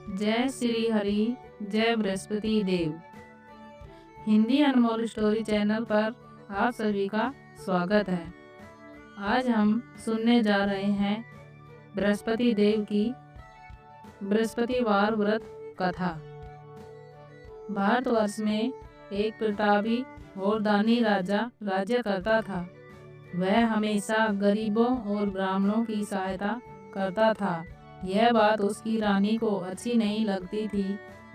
जय श्री हरि, जय बृहस्पति देव। हिंदी अनमोल story channel पर आप सभी का स्वागत है। आज हम सुनने जा रहे हैं बृहस्पति देव की बृहस्पतिवार व्रत कथा। भारतवर्ष में एक प्रतापी और दानी राजा राज्य करता था। वह हमेशा गरीबों और ब्राह्मणों की सहायता करता था। यह बात उसकी रानी को अच्छी नहीं लगती थी।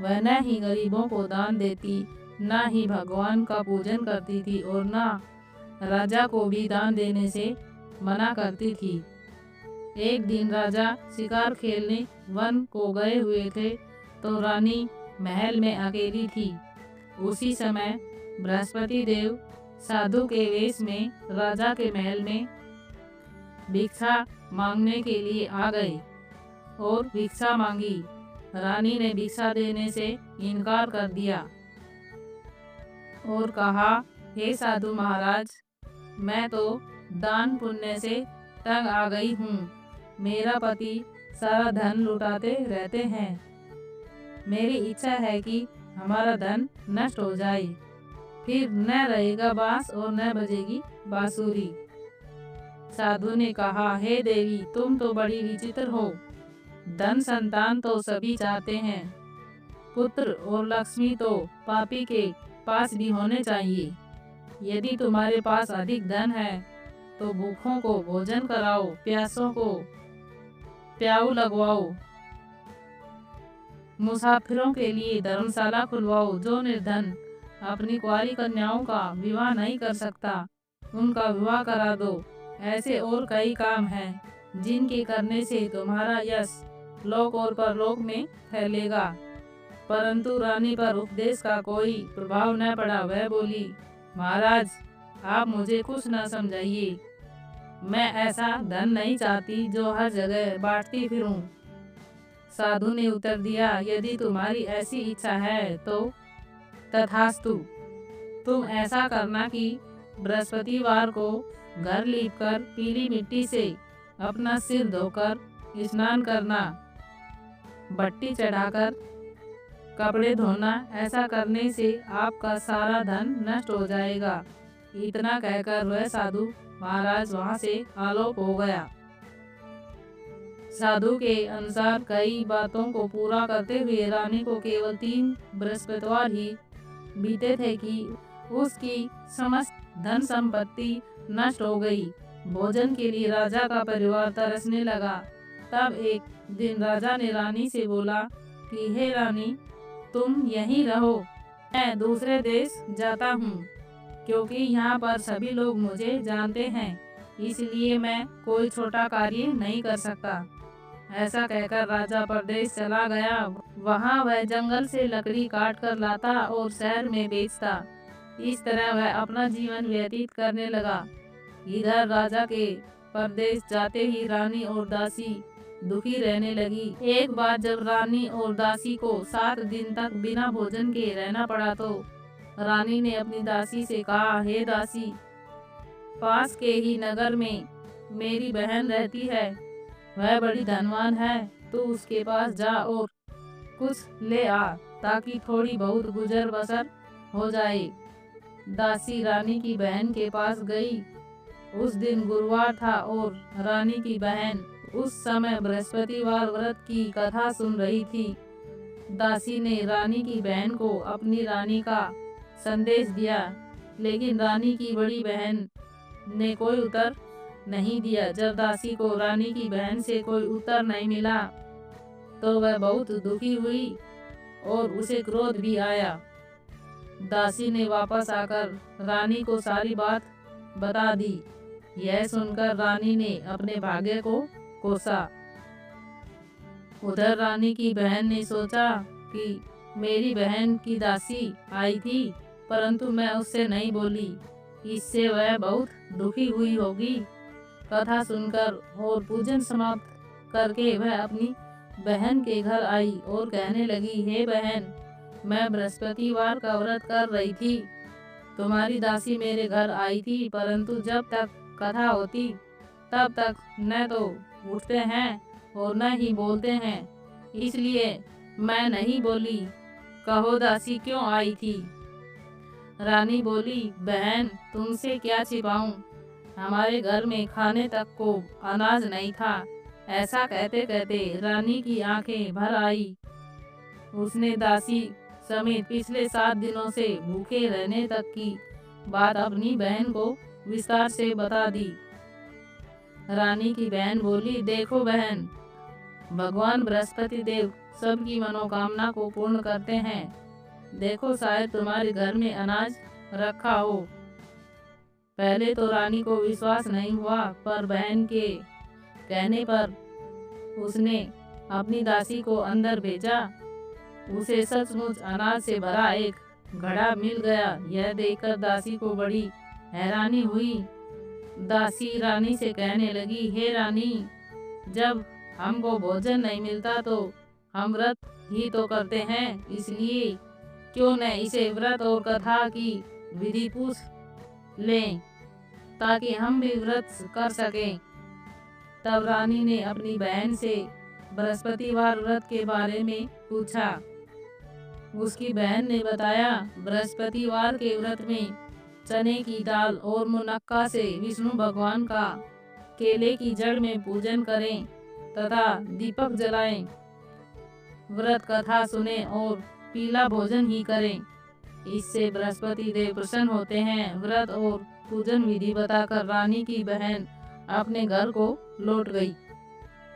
वह न ही गरीबों को दान देती, न ही भगवान का पूजन करती थी और न राजा को भी दान देने से मना करती थी। एक दिन राजा शिकार खेलने वन को गए हुए थे तो रानी महल में अकेली थी। उसी समय बृहस्पति देव साधु के वेश में राजा के महल में भिक्षा मांगने के लिए आ गए और भिक्षा मांगी। रानी ने भिक्षा देने से इनकार कर दिया और कहा, हे साधु महाराज, मैं तो दान पुण्य से तंग आ गई हूँ। मेरा पति सारा धन लुटाते रहते हैं। मेरी इच्छा है कि हमारा धन नष्ट हो जाए, फिर न रहेगा बांस और न बजेगी बांसुरी। साधु ने कहा, हे देवी, तुम तो बड़ी विचित्र हो। धन संतान तो सभी चाहते हैं, पुत्र और लक्ष्मी तो पापी के पास भी होने चाहिए। यदि तुम्हारे पास अधिक धन है तो भूखों को भोजन कराओ, प्यासों को प्याऊ लगवाओ, मुसाफिरों के लिए धर्मशाला खुलवाओ। जो निर्धन अपनी कुंवारी कन्याओं का विवाह नहीं कर सकता, उनका विवाह करा दो। ऐसे और कई काम हैं जिनके करने से तुम्हारा यश लोक और परलोक में फैलेगा। परंतु रानी पर उपदेश का कोई प्रभाव न पड़ा। वह बोली, महाराज, आप मुझे कुछ न समझाइए। मैं ऐसा धन नहीं चाहती जो हर जगह बांटती फिरूं। साधु ने उत्तर दिया, यदि तुम्हारी ऐसी इच्छा है तो तथास्तु। तुम ऐसा करना कि बृहस्पतिवार को घर लीपकर पीली मिट्टी से अपना सिर धोकर स्नान करना, भट्टी चढ़ाकर कपड़े धोना। ऐसा करने से आपका सारा धन नष्ट हो जाएगा। इतना कहकर वह साधु महाराज वहां से आलोप हो गया। साधु के अनुसार कई बातों को पूरा करते हुए रानी को केवल 3 बृहस्पतिवार ही बीते थे कि उसकी समस्त धन संपत्ति नष्ट हो गई। भोजन के लिए राजा का परिवार तरसने लगा। तब एक दिन राजा ने रानी से बोला कि हे रानी, तुम यहीं रहो, मैं दूसरे देश जाता हूँ, क्योंकि यहाँ पर सभी लोग मुझे जानते हैं, इसलिए मैं कोई छोटा कार्य नहीं कर सकता। ऐसा कहकर राजा परदेश चला गया। वहाँ वह जंगल से लकड़ी काट कर लाता और शहर में बेचता। इस तरह वह अपना जीवन व्यतीत करने लगा। इधर राजा के परदेश जाते ही रानी और दासी दुखी रहने लगी। एक बार जब रानी और दासी को 7 दिन तक बिना भोजन के रहना पड़ा तो रानी ने अपनी दासी से कहा, हे दासी, पास के ही नगर में मेरी बहन रहती है। वह बड़ी धनवान है। तू उसके पास जा और कुछ ले आ, ताकि थोड़ी बहुत गुजर बसर हो जाए। दासी रानी की बहन के पास गई। उस दिन गुरुवार था और रानी की बहन उस समय बृहस्पतिवार व्रत की कथा सुन रही थी। दासी ने रानी की बहन को अपनी रानी का संदेश दिया, लेकिन रानी की बड़ी बहन ने कोई उत्तर नहीं दिया। जब दासी को रानी की बहन से कोई उत्तर नहीं मिला तो वह बहुत दुखी हुई और उसे क्रोध भी आया। दासी ने वापस आकर रानी को सारी बात बता दी। यह सुनकर रानी ने अपने भाग्य को कोसा। उधर रानी की बहन ने सोचा कि मेरी बहन की दासी आई थी, परंतु मैं उससे नहीं बोली, इससे वह बहुत दुखी हुई होगी। कथा सुनकर और पूजन समाप्त करके वह अपनी बहन के घर आई और कहने लगी, हे बहन, मैं बृहस्पतिवार का व्रत कर रही थी। तुम्हारी दासी मेरे घर आई थी, परंतु जब तक कथा होती तब तक न तो उठते हैं और न ही बोलते हैं। इसलिए मैं नहीं बोली। कहो दासी क्यों आई थी? रानी बोली, बहन तुमसे क्या छिपाऊं, हमारे घर में खाने तक को अनाज नहीं था। ऐसा कहते कहते रानी की आंखें भर आई। उसने दासी समेत पिछले 7 दिनों से भूखे रहने तक की बात अपनी बहन को विस्तार से बता दी। रानी की बहन बोली, देखो बहन, भगवान बृहस्पति देव सबकी मनोकामना को पूर्ण करते हैं। देखो शायद तुम्हारे घर में अनाज रखा हो। पहले तो रानी को विश्वास नहीं हुआ, पर बहन के कहने पर उसने अपनी दासी को अंदर भेजा। उसे सचमुच अनाज से भरा एक घड़ा मिल गया। यह देखकर दासी को बड़ी हैरानी हुई। दासी रानी से कहने लगी, हे रानी, जब हमको भोजन नहीं मिलता तो हम व्रत ही तो करते हैं, इसलिए क्यों न इसे व्रत और कथा की विधि पूछ लें, ताकि हम भी व्रत कर सकें। तब रानी ने अपनी बहन से बृहस्पतिवार व्रत के बारे में पूछा। उसकी बहन ने बताया, बृहस्पतिवार के व्रत में चने की दाल और मुनक्का से विष्णु भगवान का केले की जड़ में पूजन करें तथा दीपक जलाएं, व्रत कथा सुने और पीला भोजन ही करें। इससे बृहस्पति देव प्रसन्न होते हैं। व्रत और पूजन विधि बताकर रानी की बहन अपने घर को लौट गई।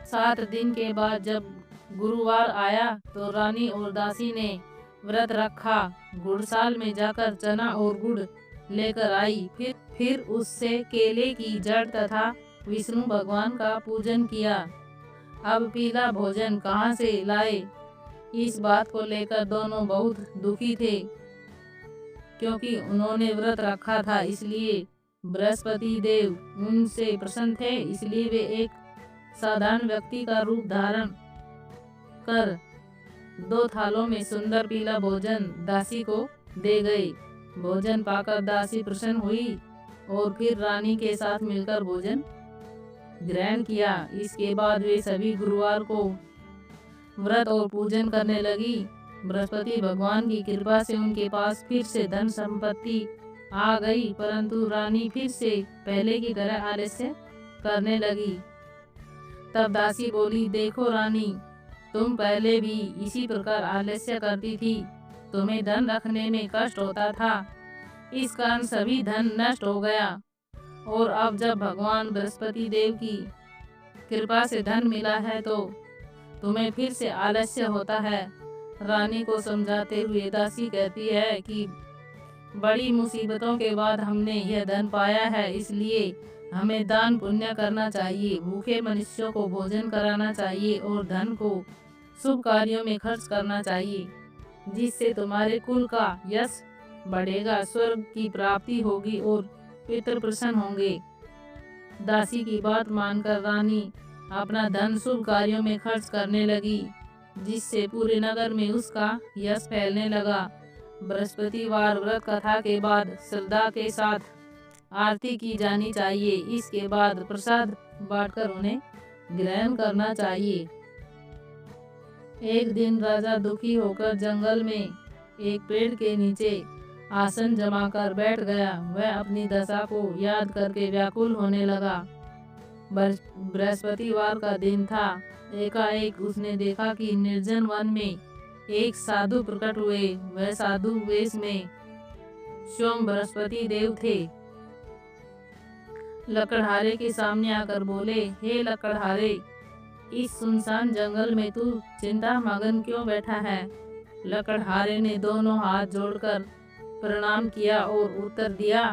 7 दिन के बाद जब गुरुवार आया तो रानी और दासी ने व्रत रखा। गुड़साल में जाकर चना और गुड़ लेकर आई। फिर उससे केले की जड़ तथा विष्णु भगवान का पूजन किया। अब पीला भोजन कहाँ से लाए, इस बात को लेकर दोनों बहुत दुखी थे, क्योंकि उन्होंने व्रत रखा था, इसलिए बृहस्पति देव उनसे प्रसन्न थे। इसलिए वे एक साधारण व्यक्ति का रूप धारण कर 2 थालों में सुंदर पीला भोजन दासी को दे गए। भोजन पाकर दासी प्रसन्न हुई और फिर रानी के साथ मिलकर भोजन ग्रहण किया। इसके बाद वे सभी गुरुवार को व्रत और पूजन करने लगी। बृहस्पति भगवान की कृपा से उनके पास फिर से धन संपत्ति आ गई, परंतु रानी फिर से पहले की तरह आलस्य करने लगी। तब दासी बोली, देखो रानी, तुम पहले भी इसी प्रकार आलस्य करती थी। तुम्हें धन रखने में कष्ट होता था, इस कारण सभी धन नष्ट हो गया, और अब जब भगवान बृहस्पति देव की कृपा से धन मिला है तो तुम्हें फिर से आलस्य होता है। रानी को समझाते हुए दासी कहती है कि बड़ी मुसीबतों के बाद हमने यह धन पाया है, इसलिए हमें दान पुण्य करना चाहिए, भूखे मनुष्यों को भोजन कराना चाहिए और धन को शुभ कार्यों में खर्च करना चाहिए, जिससे तुम्हारे कुल का यश बढ़ेगा, स्वर्ग की प्राप्ति होगी और पितृ प्रसन्न होंगे। दासी की बात मानकर रानी अपना धन शुभ कार्यों में खर्च करने लगी, जिससे पूरे नगर में उसका यश फैलने लगा। बृहस्पतिवार व्रत कथा के बाद श्रद्धा के साथ आरती की जानी चाहिए। इसके बाद प्रसाद बांटकर उन्हें ग्रहण करना चाहिए। एक दिन राजा दुखी होकर जंगल में एक पेड़ के नीचे आसन जमाकर बैठ गया। वह अपनी दशा को याद करके व्याकुल होने लगा। बृहस्पतिवार का दिन था। एकाएक उसने देखा कि निर्जन वन में एक साधु प्रकट हुए। वह साधु वेश में स्वयं बृहस्पति देव थे। लकड़हारे के सामने आकर बोले, हे लकड़हारे, इस सुनसान जंगल में तू चिंता मगन क्यों बैठा है? लकड़हारे ने दोनों हाथ जोड़कर प्रणाम किया और उत्तर दिया,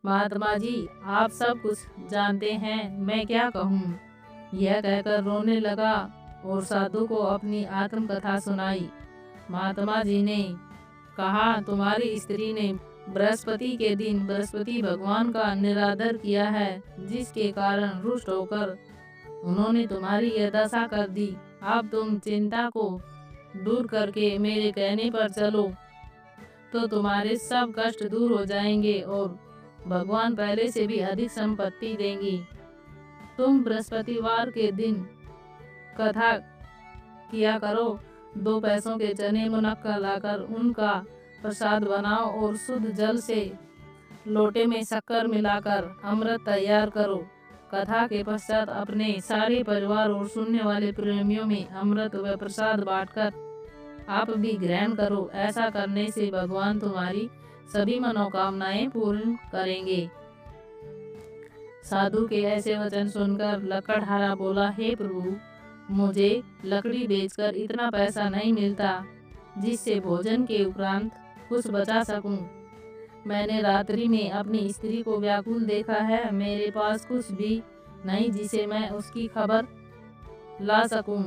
महात्मा जी, आप सब कुछ जानते हैं, मैं क्या कहूँ। यह कहकर रोने लगा और साधु को अपनी आत्मकथा सुनाई। महात्मा जी ने कहा, तुम्हारी स्त्री ने बृहस्पति के दिन बृहस्पति भगवान का निरादर किया है, जिसके कारण रुष्ट होकर उन्होंने तुम्हारी यह दशा कर दी। अब तुम चिंता को दूर करके मेरे कहने पर चलो तो तुम्हारे सब कष्ट दूर हो जाएंगे और भगवान पहले से भी अधिक संपत्ति देंगी। तुम बृहस्पतिवार के दिन कथा किया करो, 2 पैसों के चने मुनक्का लाकर उनका प्रसाद बनाओ और शुद्ध जल से लोटे में शक्कर मिलाकर अमृत तैयार करो। कथा के पश्चात अपने सारे परिवार और सुनने वाले प्रेमियों में अमृत व प्रसाद बांटकर आप भी ग्रहण करो। ऐसा करने से भगवान तुम्हारी सभी मनोकामनाएं पूर्ण करेंगे। साधु के ऐसे वचन सुनकर लकड़हारा बोला, हे प्रभु, मुझे लकड़ी बेचकर इतना पैसा नहीं मिलता जिससे भोजन के उपरांत कुछ बचा सकूं। मैंने रात्रि में अपनी स्त्री को व्याकुल देखा है। मेरे पास कुछ भी नहीं जिसे मैं उसकी खबर ला सकूं।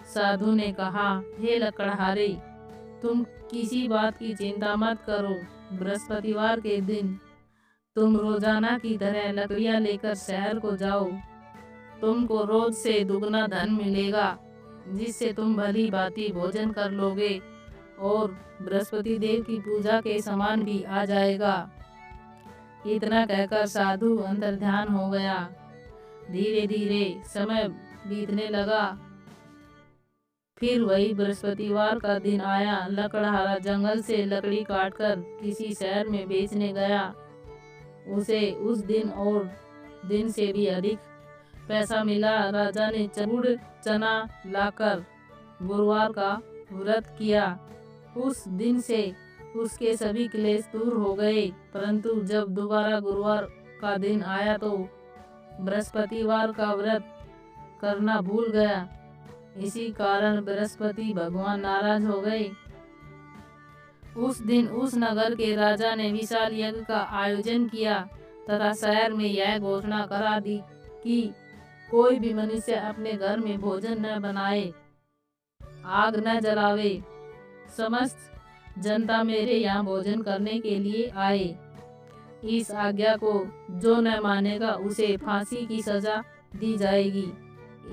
साधु ने कहा, हे लकड़हारे, तुम किसी बात की चिंता मत करो। बृहस्पतिवार के दिन तुम रोजाना की तरह लकड़ियां लेकर शहर को जाओ। तुमको रोज से दुगना धन मिलेगा जिससे तुम भली भांति भोजन कर लोगे और बृहस्पति देव की पूजा के समान भी आ जाएगा। इतना कहकर साधु अंतर्ध्यान हो गया। धीरे धीरे समय बीतने लगा। फिर वही बृहस्पतिवार का दिन आया। लकड़हारा जंगल से लकड़ी काटकर किसी शहर में बेचने गया। उसे उस दिन और दिन से भी अधिक पैसा मिला। राजा ने गुड़ चना लाकर गुरुवार का व्रत किया। उस दिन से उसके सभी क्लेश दूर हो गए। परंतु जब दोबारा गुरुवार का दिन आया तो बृहस्पतिवार का व्रत करना भूल गया। इसी कारण बृहस्पति भगवान नाराज हो गए। उस दिन उस नगर के राजा ने विशाल यज्ञ का आयोजन किया तथा शहर में यह घोषणा करा दी कि कोई भी मनुष्य अपने घर में भोजन न बनाए, आग न जलावे। समस्त जनता मेरे यहाँ भोजन करने के लिए आए। इस आज्ञा को जो न मानेगा उसे फांसी की सजा दी जाएगी।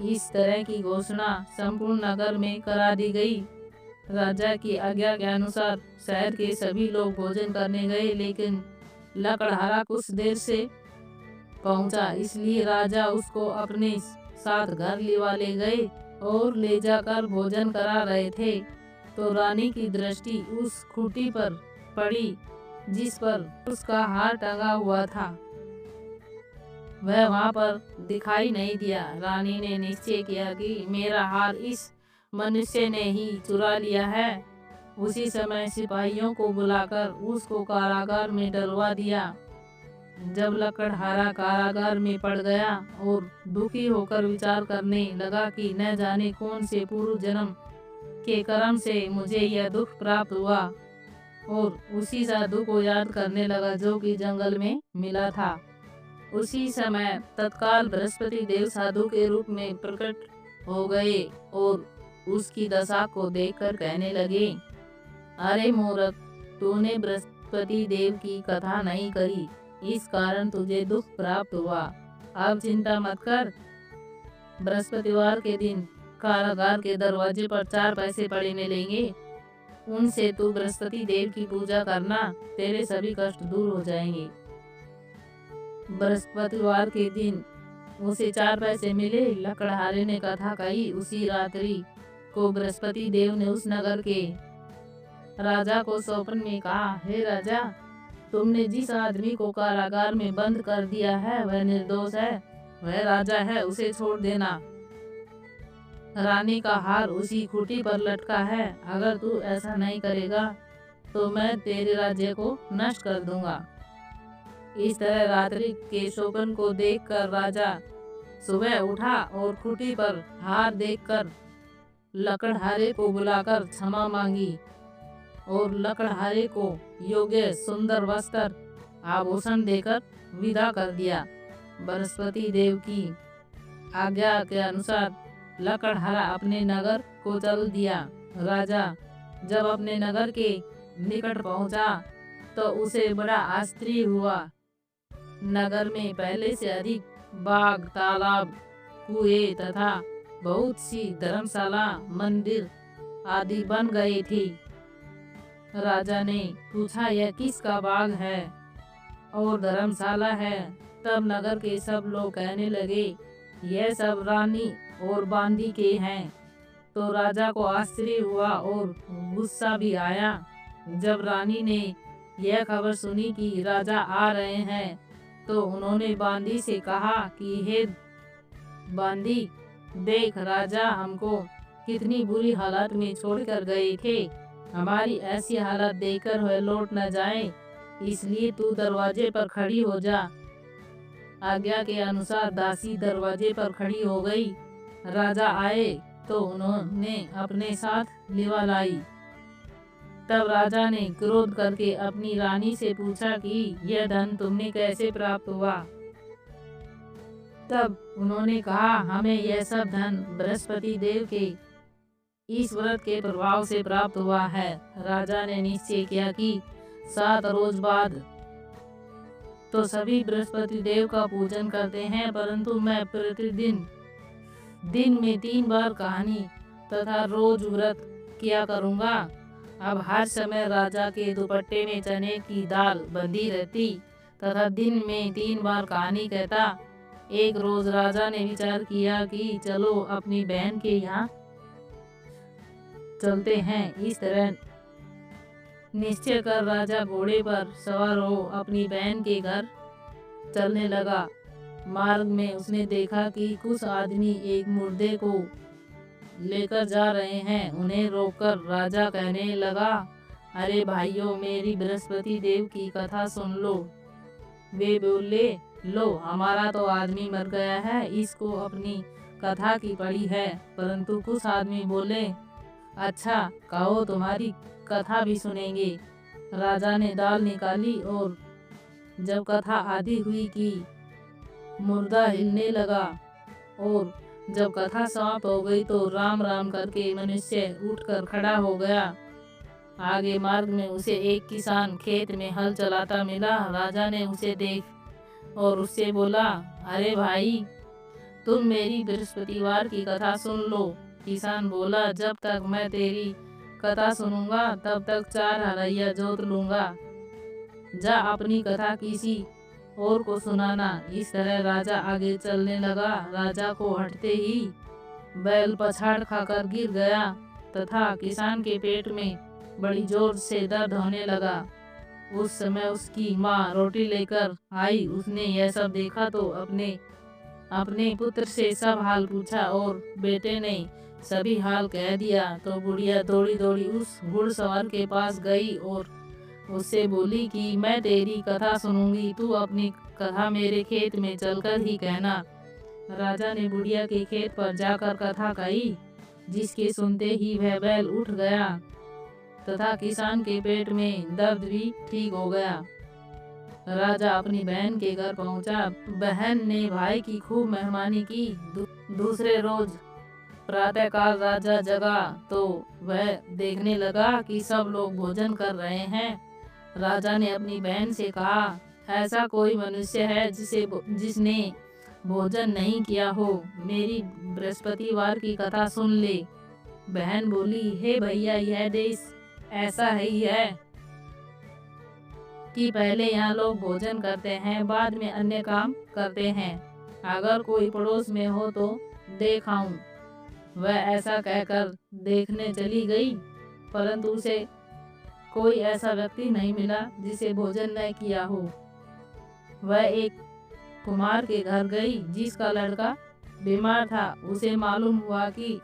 इस तरह की घोषणा संपूर्ण नगर में करा दी गई। राजा की आज्ञा के अनुसार शहर के सभी लोग भोजन करने गए, लेकिन लकड़हारा कुछ देर से पहुंचा, इसलिए राजा उसको अपने साथ घर लिवा ले गए और ले जाकर भोजन करा रहे थे तो रानी की दृष्टि उस खूंटी पर पड़ी जिस पर उसका हार टंगा हुआ था। वह वहां पर दिखाई नहीं दिया। रानी ने निश्चय किया कि मेरा हार इस मनुष्य ने ही चुरा लिया है। उसी समय सिपाहियों को बुलाकर उसको कारागार में डलवा दिया। जब लकड़हारा कारागार में पड़ गया और दुखी होकर विचार करने लगा कि न जाने कौन से पूर्व जन्म के कर्म से मुझे यह दुख प्राप्त हुआ, और उसी साधु को याद करने लगा जो कि जंगल में मिला था। उसी समय तत्काल बृहस्पति देव साधु के रूप में प्रकट हो गए और उसकी दशा को देखकर कहने लगे, अरे मूर्ख, तूने बृहस्पति देव की कथा नहीं करी, इस कारण तुझे दुख प्राप्त हुआ। अब चिंता मत कर। बृहस्पतिवार के दिन कारागार के दरवाजे पर 4 पैसे पड़े मिलेंगे। उनसे तू बृहस्पति देव की पूजा करना, तेरे सभी कष्ट दूर हो जाएंगे। बृहस्पतिवार के दिन उसे 4 पैसे मिले। लकड़हारे ने कथा कही। उसी रात्रि को बृहस्पति देव ने उस नगर के राजा को स्वप्न में कहा, हे राजा, तुमने जिस आदमी को कारागार में बंद कर दिया है वह निर्दोष है, वह राजा है, उसे छोड़ देना। रानी का हार उसी खूंटी पर लटका है। अगर तू ऐसा नहीं करेगा तो मैं तेरे राज्य को नष्ट कर दूंगा। इस तरह रात्रि के शोभन को देखकर राजा सुबह उठा और खूंटी पर हार देखकर लकड़हारे को बुलाकर क्षमा मांगी और लकड़हारे को योग्य सुंदर वस्त्र आभूषण देकर विदा कर दिया। बृहस्पति देव की आज्ञा के अनुसार लकड़हारा अपने नगर को चल दिया। राजा जब अपने नगर के निकट पहुंचा तो उसे बड़ा आश्चर्य हुआ। नगर में पहले से अधिक बाग, तालाब, कुएं तथा बहुत सी धर्मशाला, मंदिर आदि बन गए थे। राजा ने पूछा, यह किसका बाग है और धर्मशाला है? तब नगर के सब लोग कहने लगे, यह सब रानी और बांदी के हैं। तो राजा को आश्चर्य हुआ और गुस्सा भी आया। जब रानी ने यह खबर सुनी कि राजा आ रहे हैं तो उन्होंने बांदी से कहा कि हे बांदी, देख राजा हमको कितनी बुरी हालत में छोड़कर गए थे। हमारी ऐसी हालत देखकर वह लौट न जाए, इसलिए तू दरवाजे पर खड़ी हो जा। आज्ञा के अनुसार दासी दरवाजे पर खड़ी हो गई। राजा आए तो उन्होंने अपने साथ लिवा लाई। तब राजा ने क्रोध करके अपनी रानी से पूछा कि यह धन तुमने कैसे प्राप्त हुआ। तब उन्होंने कहा, हमें यह सब धन बृहस्पति देव के इस व्रत के प्रभाव से प्राप्त हुआ है। राजा ने निश्चय किया कि 7 रोज बाद तो सभी बृहस्पति देव का पूजन करते हैं, परंतु मैं प्रतिदिन दिन में 3 बार कहानी तथा रोज व्रत किया करूंगा। अब हर समय राजा के दुपट्टे में चने की दाल बंधी रहती तथा दिन में 3 बार कहानी कहता। एक रोज राजा ने विचार किया कि चलो अपनी बहन के यहाँ चलते हैं। इस तरह निश्चय कर राजा घोड़े पर सवार हो अपनी बहन के घर चलने लगा। मार्ग में उसने देखा कि कुछ आदमी एक मुर्दे को लेकर जा रहे हैं। उन्हें रोककर राजा कहने लगा, अरे भाइयों, मेरी बृहस्पति देव की कथा सुन लो। वे बोले, लो हमारा तो आदमी मर गया है, इसको अपनी कथा की पड़ी है। परंतु कुछ आदमी बोले, अच्छा कहो, तुम्हारी कथा भी सुनेंगे। राजा ने दाल निकाली और जब कथा आधी हुई कि मुर्दा हिलने लगा और जब कथा समाप्त हो गई तो राम राम करके मनुष्य उठकर खड़ा हो गया। आगे मार्ग में उसे एक किसान खेत में हल चलाता मिला। राजा ने उसे देख और उससे बोला, अरे भाई, तुम मेरी बृहस्पतिवार की कथा सुन लो। किसान बोला, जब तक मैं तेरी कथा सुनूंगा तब तक 4 हरैया जोत लूंगा। जा अपनी कथा किसी और को सुनाना। इस तरह राजा आगे चलने लगा। राजा को हटते ही बैल पछाड़ खाकर गिर गया तथा किसान के पेट में बड़ी जोर से दर्द होने लगा। उस समय उसकी माँ रोटी लेकर आई। उसने यह सब देखा तो अपने पुत्र से सब हाल पूछा और बेटे ने सभी हाल कह दिया। तो बुढ़िया दौड़ी दौड़ी उस घुड़सवार के पास गई और उससे बोली कि मैं तेरी कथा सुनूंगी, तू अपनी कथा मेरे खेत में चलकर ही कहना। राजा ने बुढ़िया के खेत पर जाकर कथा कही, जिसके सुनते ही वह बैल उठ गया तथा किसान के पेट में दर्द भी ठीक हो गया। राजा अपनी बहन के घर पहुंचा। बहन ने भाई की खूब मेहमानी की। दूसरे रोज प्रातःकाल राजा जगा तो वह देखने लगा कि सब लोग भोजन कर रहे हैं। राजा ने अपनी बहन से कहा, ऐसा कोई मनुष्य है जिसने भोजन नहीं किया हो, मेरी बृहस्पतिवार की कथा सुन ले। बहन बोली, हे भैया, यह देश ऐसा ही है कि पहले यहाँ लोग भोजन करते हैं, बाद में अन्य काम करते हैं। अगर कोई पड़ोस में हो तो देख आऊं। वह ऐसा कहकर देखने चली गई, परंतु उसे कोई ऐसा व्यक्ति नहीं मिला जिसे भोजन न किया हो। वह एक कुम्हार के घर गई जिसका लड़का बीमार था। उसे मालूम हुआ कि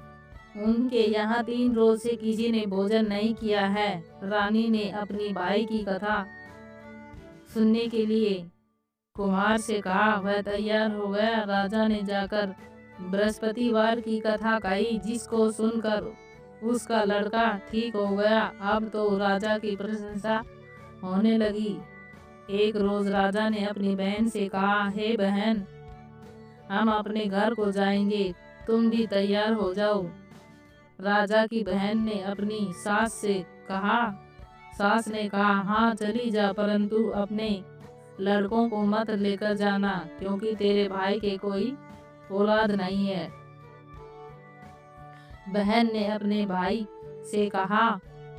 उनके यहाँ 3 रोज से किसी ने भोजन नहीं किया है। रानी ने अपनी भाई की कथा सुनने के लिए कुम्हार से कहा। वह तैयार हो गया। राजा ने जाकर बृहस्पतिवार की कथा कही, जिसको सुनकर उसका लड़का ठीक हो गया। अब तो राजा की प्रशंसा होने लगी। एक रोज राजा ने अपनी बहन से कहा, हे बहन, हम अपने घर को जाएंगे, तुम भी तैयार हो जाओ। राजा की बहन ने अपनी सास ने कहा, हाँ चली जा, परंतु अपने लड़कों को मत लेकर जाना, क्योंकि तेरे भाई के कोई औलाद नहीं है। बहन ने अपने भाई से कहा,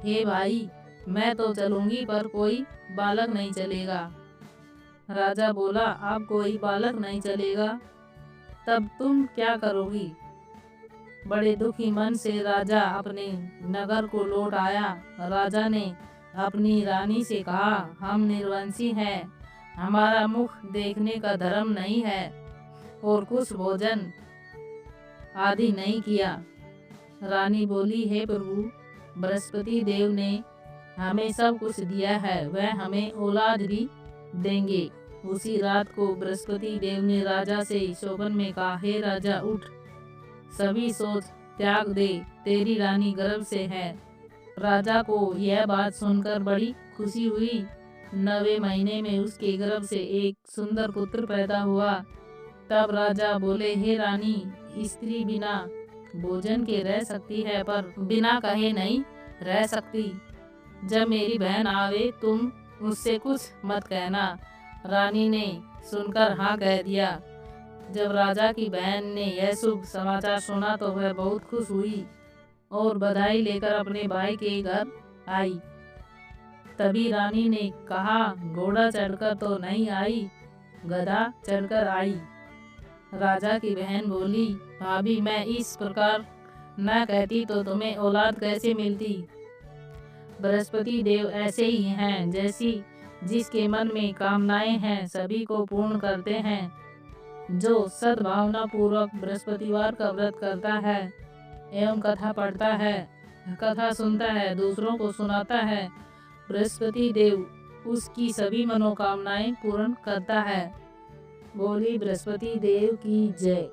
हे भाई, मैं तो चलूंगी पर कोई बालक नहीं चलेगा। राजा बोला, अब कोई बालक नहीं चलेगा, तब तुम क्या करोगी? बड़े दुखी मन से राजा अपने नगर को लौट आया। राजा ने अपनी रानी से कहा, हम निर्वंशी हैं, हमारा मुख देखने का धर्म नहीं है और कुछ भोजन आदि नहीं किया। रानी बोली, हे प्रभु, बृहस्पति देव ने हमें सब कुछ दिया है, वह हमें औलाद भी देंगे। उसी रात को बृहस्पति देव ने राजा से शोभन में कहा, हे राजा, उठ, सभी सोच त्याग दे, तेरी रानी गर्भ से है। राजा को यह बात सुनकर बड़ी खुशी हुई। 9वें महीने में उसके गर्भ से एक सुंदर पुत्र पैदा हुआ। तब राजा बोले, हे रानी, स्त्री बिना भोजन के रह सकती है, पर बिना कहे नहीं रह सकती। जब मेरी बहन आवे तुम उससे कुछ मत कहना। रानी ने सुनकर हाँ कह दिया। जब राजा की बहन ने यह शुभ समाचार सुना तो वह बहुत खुश हुई और बधाई लेकर अपने भाई के घर आई। तभी रानी ने कहा, घोड़ा चढ़कर तो नहीं आई, गधा चढ़कर आई। राजा की बहन बोली, भाभी, मैं इस प्रकार न कहती तो तुम्हें औलाद कैसे मिलती। बृहस्पति देव ऐसे ही हैं, जैसी जिसके मन में कामनाएं हैं सभी को पूर्ण करते हैं। जो सद्भावना पूर्वक बृहस्पतिवार का व्रत करता है एवं कथा पढ़ता है, कथा सुनता है, दूसरों को सुनाता है, बृहस्पति देव उसकी सभी मनोकामनाएं पूर्ण करता है। बोली बृहस्पति देव की जय।